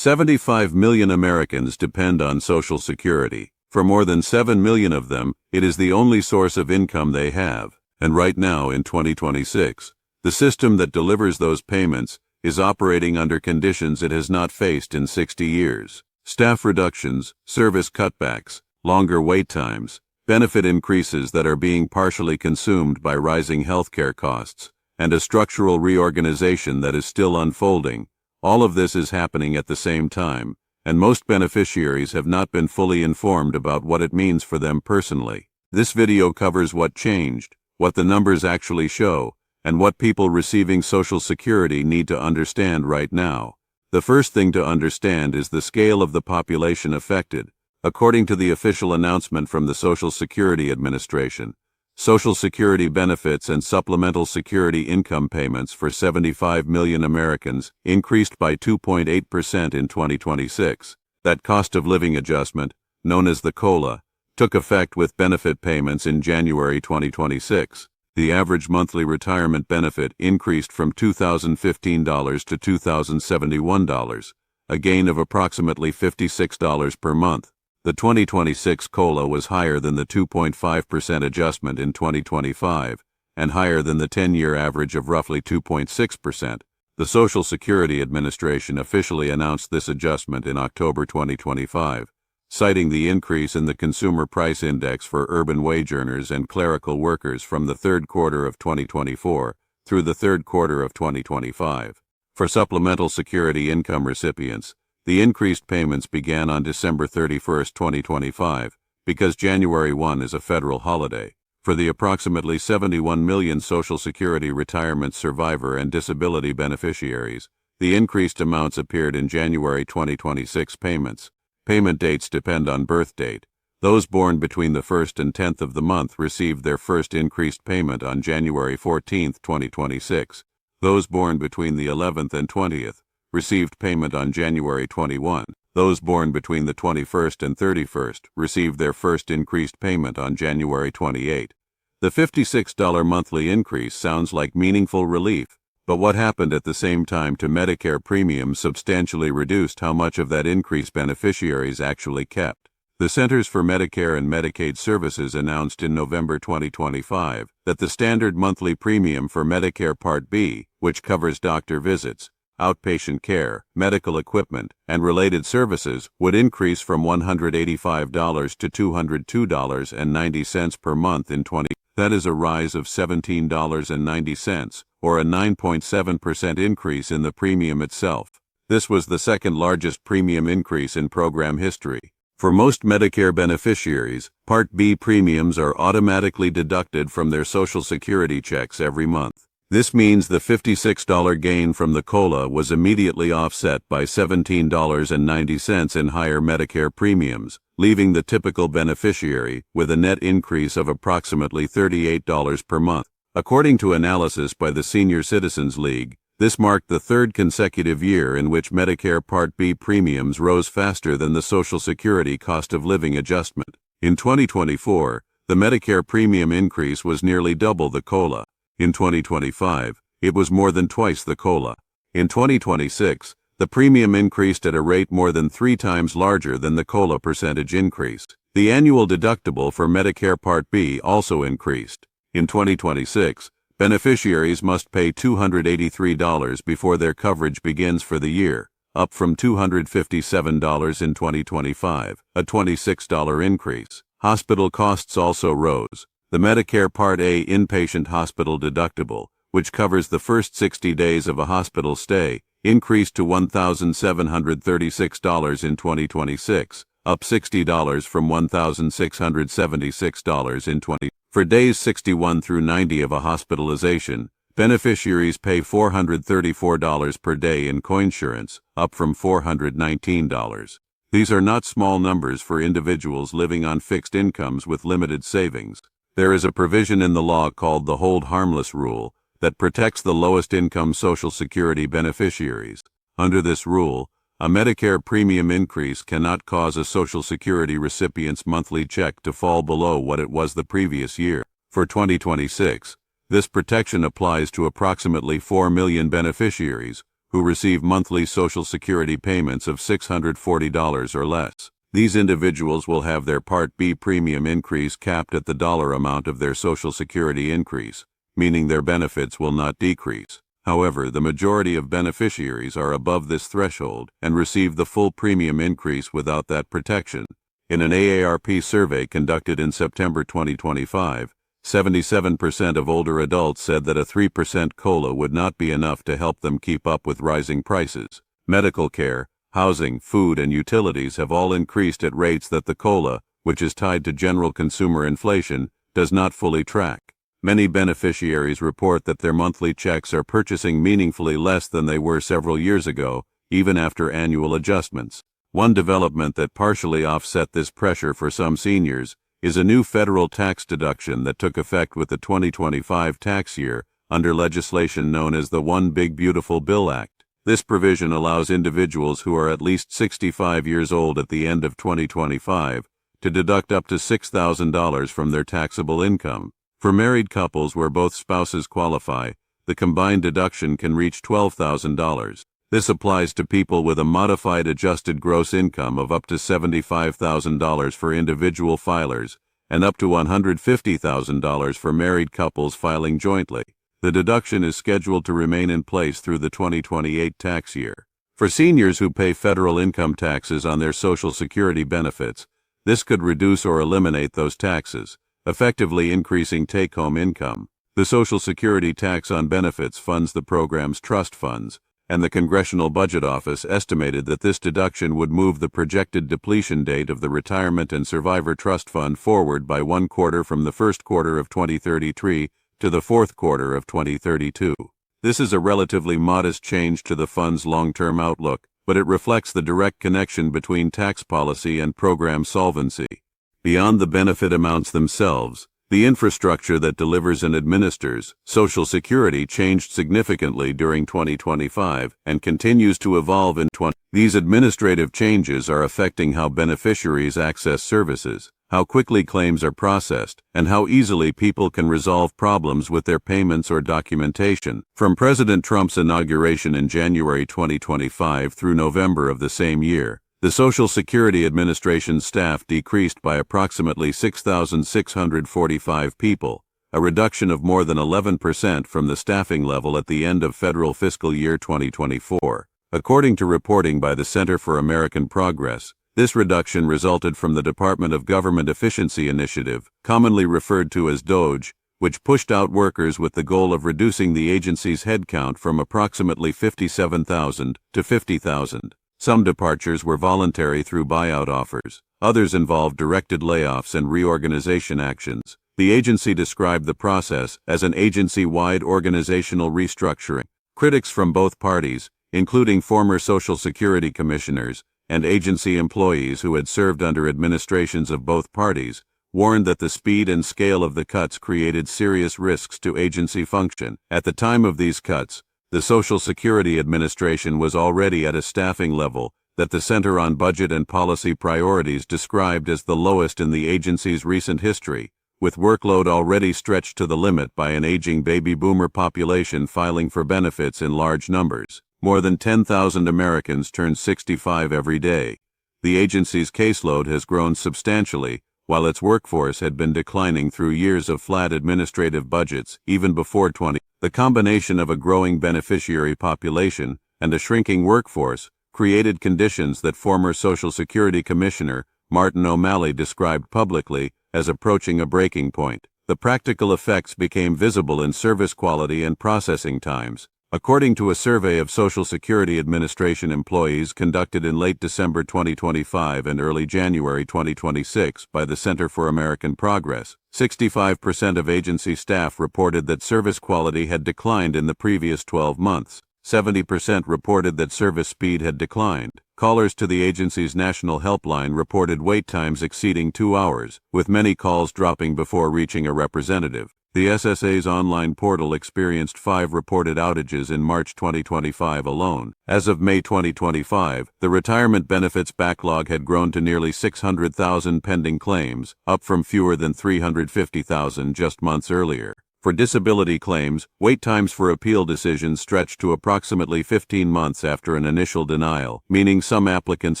75 million Americans depend on Social Security. For more than 7 million of them, it is the only source of income they have. And right now, in 2026, the system that delivers those payments is operating under conditions it has not faced in 60 years. Staff reductions, service cutbacks, longer wait times, benefit increases that are being partially consumed by rising healthcare costs, and a structural reorganization that is still unfolding. All of this is happening at the same time, and most beneficiaries have not been fully informed about what it means for them personally. This video covers what changed, what the numbers actually show, and what people receiving Social Security need to understand right now. The first thing to understand is the scale of the population affected. According to the official announcement from the Social Security Administration, Social Security benefits and supplemental security income payments for 75 million Americans increased by 2.8% in 2026. That cost of living adjustment, known as the COLA, took effect with benefit payments in January 2026. The average monthly retirement benefit increased from $2,015 to $2,071, a gain of approximately $56 per month. The 2026 COLA was higher than the 2.5% adjustment in 2025, and higher than the 10-year average of roughly 2.6%. The Social Security Administration officially announced this adjustment in October 2025, citing the increase in the Consumer Price Index for urban wage earners and clerical workers from the third quarter of 2024 through the third quarter of 2025. For supplemental security income recipients, the increased payments began on December 31, 2025, because January 1 is a federal holiday. For the approximately 71 million Social Security retirement survivor and disability beneficiaries, the increased amounts appeared in January 2026 payments. Payment dates depend on birth date. Those born between the 1st and 10th of the month received their first increased payment on January 14, 2026. Those born between the 11th and 20th received payment on January 21. Those born between the 21st and 31st received their first increased payment on January 28. The $56 monthly increase sounds like meaningful relief, but what happened at the same time to Medicare premiums substantially reduced how much of that increase beneficiaries actually kept. The Centers for Medicare and Medicaid Services announced in November 2025 that the standard monthly premium for Medicare Part B, which covers doctor visits, outpatient care, medical equipment, and related services, would increase from $185 to $202.90 per month in 20. That is a rise of $17.90, or a 9.7% increase in the premium itself. This was the second largest premium increase in program history. For most Medicare beneficiaries, Part B premiums are automatically deducted from their Social Security checks every month. This means the $56 gain from the COLA was immediately offset by $17.90 in higher Medicare premiums, leaving the typical beneficiary with a net increase of approximately $38 per month. According to analysis by the Senior Citizens League, this marked the third consecutive year in which Medicare Part B premiums rose faster than the Social Security cost of living adjustment. In 2024, the Medicare premium increase was nearly double the COLA. In 2025, it was more than twice the COLA. In 2026, the premium increased at a rate more than 3 times larger than the COLA percentage increase. The annual deductible for Medicare Part B also increased. In 2026, beneficiaries must pay $283 before their coverage begins for the year, up from $257 in 2025, a $26 increase. Hospital costs also rose. The Medicare Part A inpatient hospital deductible, which covers the first 60 days of a hospital stay, increased to $1,736 in 2026, up $60 from $1,676 in 20. For days 61 through 90 of a hospitalization, beneficiaries pay $434 per day in coinsurance, up from $419. These are not small numbers for individuals living on fixed incomes with limited savings. There is a provision in the law called the Hold Harmless Rule that protects the lowest income Social Security beneficiaries. Under this rule, a Medicare premium increase cannot cause a Social Security recipient's monthly check to fall below what it was the previous year. For 2026, this protection applies to approximately 4 million beneficiaries who receive monthly Social Security payments of $640 or less. These individuals will have their Part B premium increase capped at the dollar amount of their Social Security increase, meaning their benefits will not decrease. However, the majority of beneficiaries are above this threshold and receive the full premium increase without that protection. In an AARP survey conducted in September 2025, 77% of older adults said that a 3% COLA would not be enough to help them keep up with rising prices. Medical care, housing, food, and utilities have all increased at rates that the COLA, which is tied to general consumer inflation, does not fully track. Many beneficiaries report that their monthly checks are purchasing meaningfully less than they were several years ago, even after annual adjustments. One development that partially offset this pressure for some seniors is a new federal tax deduction that took effect with the 2025 tax year under legislation known as the One Big Beautiful Bill Act. This provision allows individuals who are at least 65 years old at the end of 2025 to deduct up to $6,000 from their taxable income. For married couples where both spouses qualify, the combined deduction can reach $12,000. This applies to people with a modified adjusted gross income of up to $75,000 for individual filers and up to $150,000 for married couples filing jointly. The deduction is scheduled to remain in place through the 2028 tax year. For seniors who pay federal income taxes on their Social Security benefits, this could reduce or eliminate those taxes, effectively increasing take-home income. The Social Security tax on benefits funds the program's trust funds, and the Congressional Budget Office estimated that this deduction would move the projected depletion date of the Retirement and Survivor Trust Fund forward by 1 quarter from the first quarter of 2033 to the fourth quarter of 2032. This is a relatively modest change to the fund's long-term outlook, but it reflects the direct connection between tax policy and program solvency. Beyond the benefit amounts themselves, the infrastructure that delivers and administers Social Security changed significantly during 2025 and continues to evolve in 20. These administrative changes are affecting how beneficiaries access services, how quickly claims are processed, and how easily people can resolve problems with their payments or documentation. From President Trump's inauguration in January 2025 through November of the same year, the Social Security Administration's staff decreased by approximately 6,645 people, a reduction of more than 11% from the staffing level at the end of federal fiscal year 2024. According to reporting by the Center for American Progress, this reduction resulted from the Department of Government Efficiency Initiative, commonly referred to as DOGE, which pushed out workers with the goal of reducing the agency's headcount from approximately 57,000 to 50,000. Some departures were voluntary through buyout offers. Others involved directed layoffs and reorganization actions. The agency described the process as an agency-wide organizational restructuring. Critics from both parties, including former Social Security commissioners and agency employees who had served under administrations of both parties, warned that the speed and scale of the cuts created serious risks to agency function. At the time of these cuts, the Social Security Administration was already at a staffing level that the Center on Budget and Policy Priorities described as the lowest in the agency's recent history, with workload already stretched to the limit by an aging baby boomer population filing for benefits in large numbers. More than 10,000 Americans turn 65 every day. The agency's caseload has grown substantially, while its workforce had been declining through years of flat administrative budgets even before 20. The combination of a growing beneficiary population and a shrinking workforce created conditions that former Social Security Commissioner Martin O'Malley described publicly as approaching a breaking point. The practical effects became visible in service quality and processing times. According to a survey of Social Security Administration employees conducted in late December 2025 and early January 2026 by the Center for American Progress, 65% of agency staff reported that service quality had declined in the previous 12 months. 70% reported that service speed had declined. Callers to the agency's national helpline reported wait times exceeding 2 hours, with many calls dropping before reaching a representative. The SSA's online portal experienced 5 reported outages in March 2025 alone. As of May 2025, the retirement benefits backlog had grown to nearly 600,000 pending claims, up from fewer than 350,000 just months earlier. For disability claims, wait times for appeal decisions stretched to approximately 15 months after an initial denial, meaning some applicants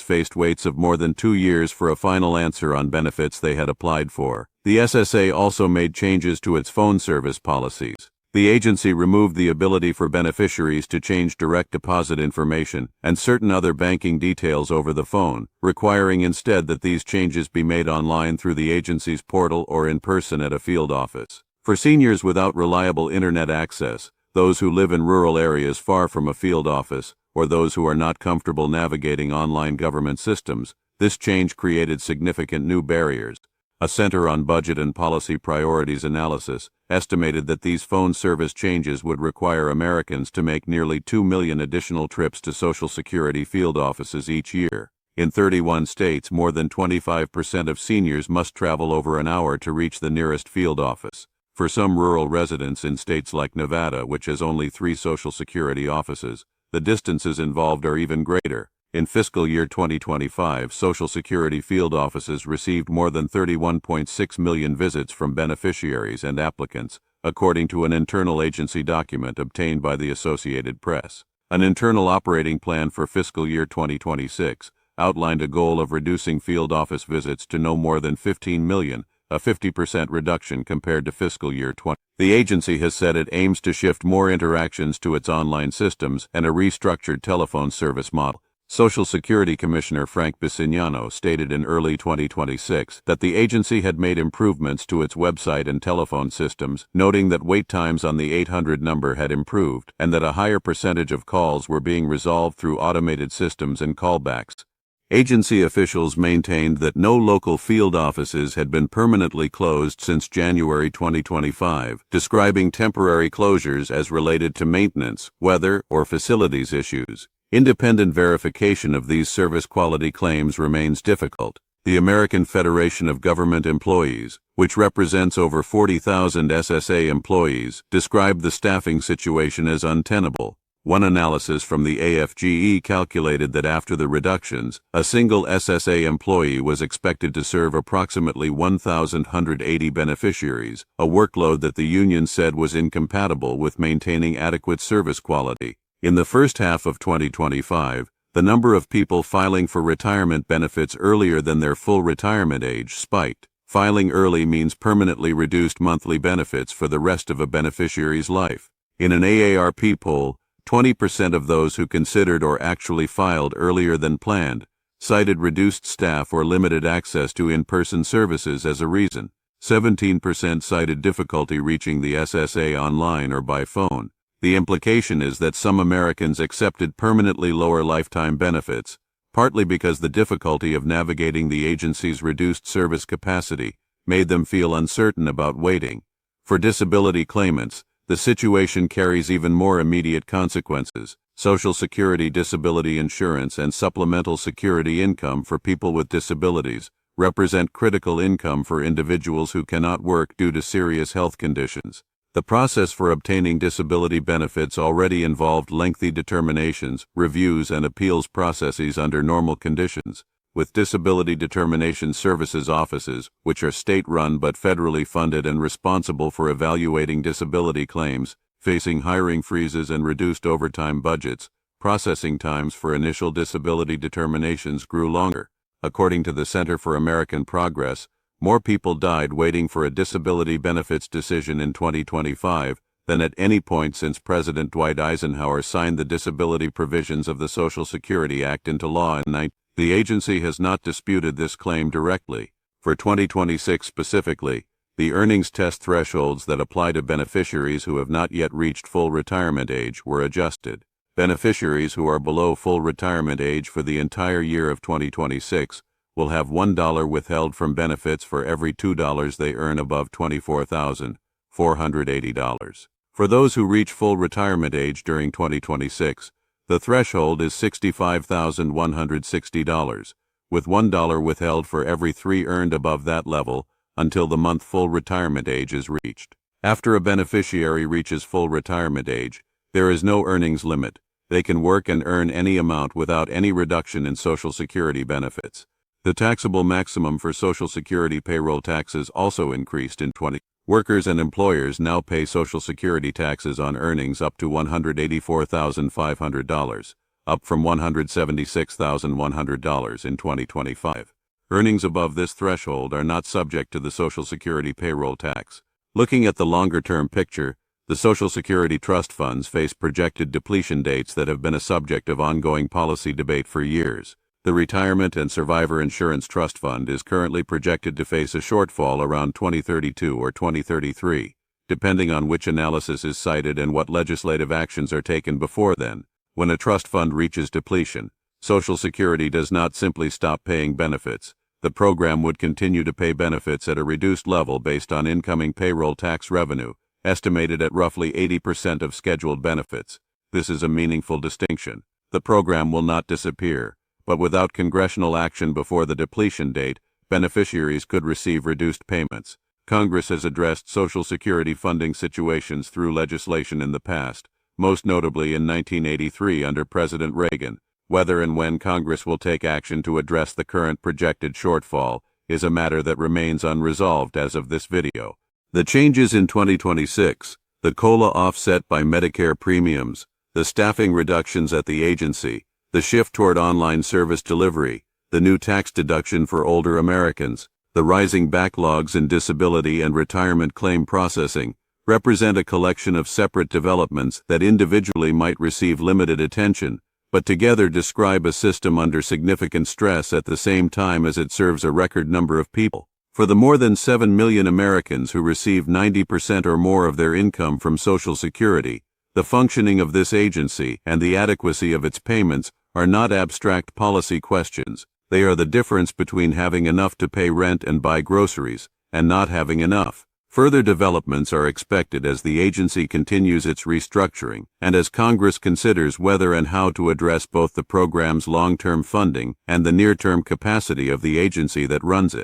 faced waits of more than 2 years for a final answer on benefits they had applied for. The SSA also made changes to its phone service policies. The agency removed the ability for beneficiaries to change direct deposit information and certain other banking details over the phone, requiring instead that these changes be made online through the agency's portal or in person at a field office. For seniors without reliable internet access, those who live in rural areas far from a field office, or those who are not comfortable navigating online government systems, this change created significant new barriers. A Center on Budget and Policy Priorities analysis estimated that these phone service changes would require Americans to make nearly 2 million additional trips to Social Security field offices each year. In 31 states, more than 25% of seniors must travel over an hour to reach the nearest field office. For some rural residents in states like Nevada, which has only 3 Social Security offices, the distances involved are even greater. In fiscal year 2025, Social Security field offices received more than 31.6 million visits from beneficiaries and applicants, according to an internal agency document obtained by the Associated Press. An internal operating plan for fiscal year 2026 outlined a goal of reducing field office visits to no more than 15 million, a 50% reduction compared to fiscal year 20. The agency has said it aims to shift more interactions to its online systems and a restructured telephone service model. Social Security Commissioner Frank Bisignano stated in early 2026 that the agency had made improvements to its website and telephone systems, noting that wait times on the 800 number had improved and that a higher percentage of calls were being resolved through automated systems and callbacks. Agency officials maintained that no local field offices had been permanently closed since January 2025, describing temporary closures as related to maintenance, weather, or facilities issues. Independent verification of these service quality claims remains difficult. The American Federation of Government Employees, which represents over 40,000 SSA employees, described the staffing situation as untenable. One analysis from the AFGE calculated that after the reductions, a single SSA employee was expected to serve approximately 1,180 beneficiaries, a workload that the union said was incompatible with maintaining adequate service quality. In the first half of 2025, the number of people filing for retirement benefits earlier than their full retirement age spiked. Filing early means permanently reduced monthly benefits for the rest of a beneficiary's life. In an AARP poll, 20% of those who considered or actually filed earlier than planned cited reduced staff or limited access to in-person services as a reason. 17% cited difficulty reaching the SSA online or by phone. The implication is that some Americans accepted permanently lower lifetime benefits, partly because the difficulty of navigating the agency's reduced service capacity made them feel uncertain about waiting. For disability claimants, the situation carries even more immediate consequences. Social Security disability insurance and supplemental security income for people with disabilities represent critical income for individuals who cannot work due to serious health conditions. The process for obtaining disability benefits already involved lengthy determinations, reviews, and appeals processes under normal conditions. With Disability Determination Services offices, which are state-run but federally funded and responsible for evaluating disability claims, facing hiring freezes and reduced overtime budgets, processing times for initial disability determinations grew longer. According to the Center for American Progress, more people died waiting for a disability benefits decision in 2025 than at any point since President Dwight Eisenhower signed the disability provisions of the Social Security Act into law in 19. The agency has not disputed this claim directly. For 2026 specifically, the earnings test thresholds that apply to beneficiaries who have not yet reached full retirement age were adjusted. Beneficiaries who are below full retirement age for the entire year of 2026 will have $1 withheld from benefits for every $2 they earn above $24,480. For those who reach full retirement age during 2026, the threshold is $65,160, with $1 withheld for every 3 earned above that level until the month full retirement age is reached. After a beneficiary reaches full retirement age, there is no earnings limit. They can work and earn any amount without any reduction in Social Security benefits. The taxable maximum for Social Security payroll taxes also increased in 2020. Workers and employers now pay Social Security taxes on earnings up to $184,500, up from $176,100 in 2025. Earnings above this threshold are not subject to the Social Security payroll tax. Looking at the longer-term picture, the Social Security trust funds face projected depletion dates that have been a subject of ongoing policy debate for years. The Retirement and Survivor Insurance Trust Fund is currently projected to face a shortfall around 2032 or 2033, depending on which analysis is cited and what legislative actions are taken before then. When a trust fund reaches depletion, Social Security does not simply stop paying benefits. The program would continue to pay benefits at a reduced level based on incoming payroll tax revenue, estimated at roughly 80% of scheduled benefits. This is a meaningful distinction. The program will not disappear, but without congressional action before the depletion date, beneficiaries could receive reduced payments. Congress has addressed Social Security funding situations through legislation in the past, most notably in 1983 under President Reagan. Whether and when Congress will take action to address the current projected shortfall is a matter that remains unresolved as of this video. The changes in 2026, the COLA offset by Medicare premiums, the staffing reductions at the agency, the shift toward online service delivery, the new tax deduction for older Americans, the rising backlogs in disability and retirement claim processing, represent a collection of separate developments that individually might receive limited attention, but together describe a system under significant stress at the same time as it serves a record number of people. For the more than 7 million Americans who receive 90% or more of their income from Social Security, the functioning of this agency and the adequacy of its payments are not abstract policy questions. They are the difference between having enough to pay rent and buy groceries, and not having enough. Further developments are expected as the agency continues its restructuring, and as Congress considers whether and how to address both the program's long-term funding and the near-term capacity of the agency that runs it.